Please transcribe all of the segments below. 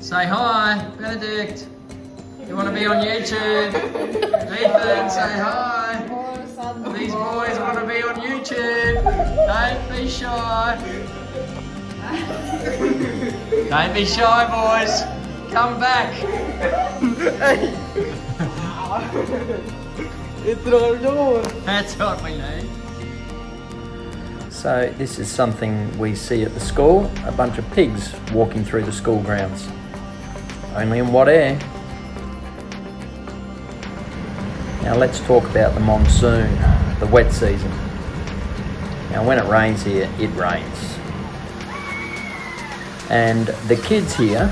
Say hi, Benedict. You want to be on YouTube? Ethan, say hi. These boys want to be on YouTube. Don't be shy. Don't be shy, boys. Come back. That's what we need. So this is something we see at the school, a bunch of pigs walking through the school grounds. Only in Wadeye. Now let's talk about the monsoon, the wet season. Now when it rains here, it rains. And the kids here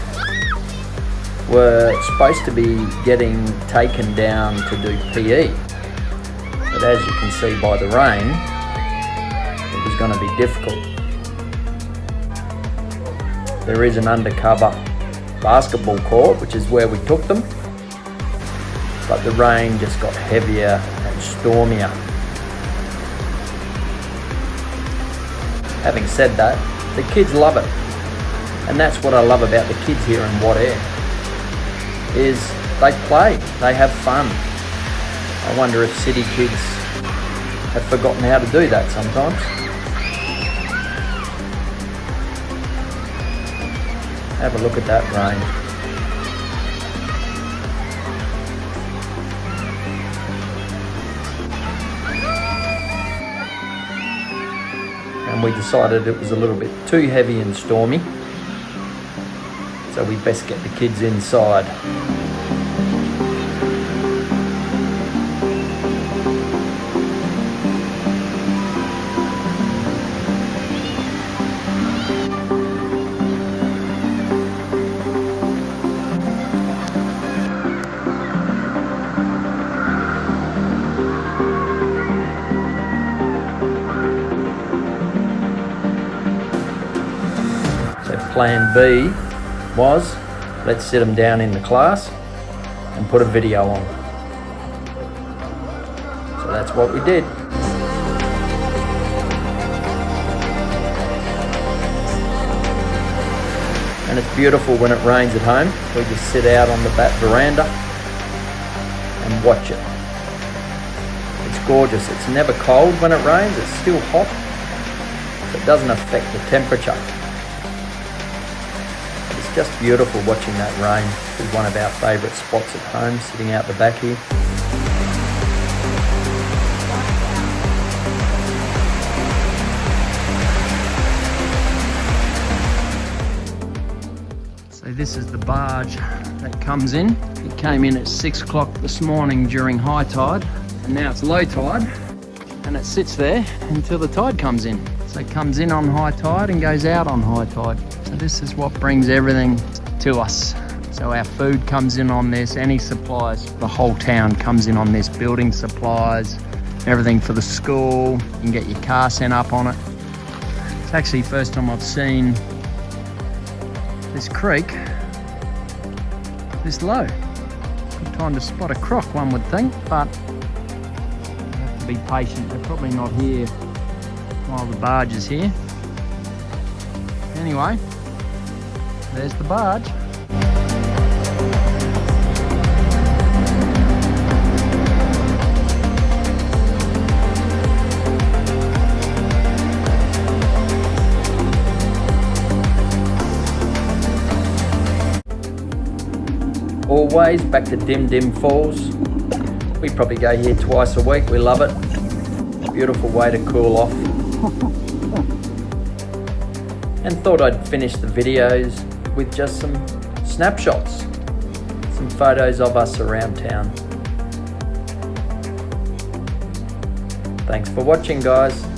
were supposed to be getting taken down to do PE. But as you can see by the rain, it was going to be difficult. There is an undercover basketball court, which is where we took them, but the rain just got heavier and stormier. Having said that, the kids love it, and that's what I love about the kids here in Wadeye, is they play, they have fun. I wonder if city kids have forgotten how to do that sometimes. Have a look at that rain. And we decided it was a little bit too heavy and stormy, so we best get the kids inside. Plan B was, let's sit them down in the class and put a video on. So that's what we did. And it's beautiful when it rains at home. We just sit out on the back veranda and watch it. It's gorgeous. It's never cold when it rains. It's still hot. So it doesn't affect the temperature. Just beautiful watching that rain. This is one of our favourite spots at home, sitting out the back here. So this is the barge that comes in. It came in at 6 o'clock this morning during high tide, and now it's low tide, and it sits there until the tide comes in. So it comes in on high tide and goes out on high tide. So this is what brings everything to us. So our food comes in on this, any supplies, the whole town comes in on this, building supplies, everything for the school. You can get your car sent up on it. It's actually the first time I've seen this creek this low. Good time to spot a croc, one would think, but you have to be patient. They're probably not here while the barge is here. Anyway, there's the barge. Always back to Dim Dim Falls. We probably go here twice a week. We love it. Beautiful way to cool off. And thought I'd finish the videos with just some snapshots, some photos of us around town. Thanks for watching, guys.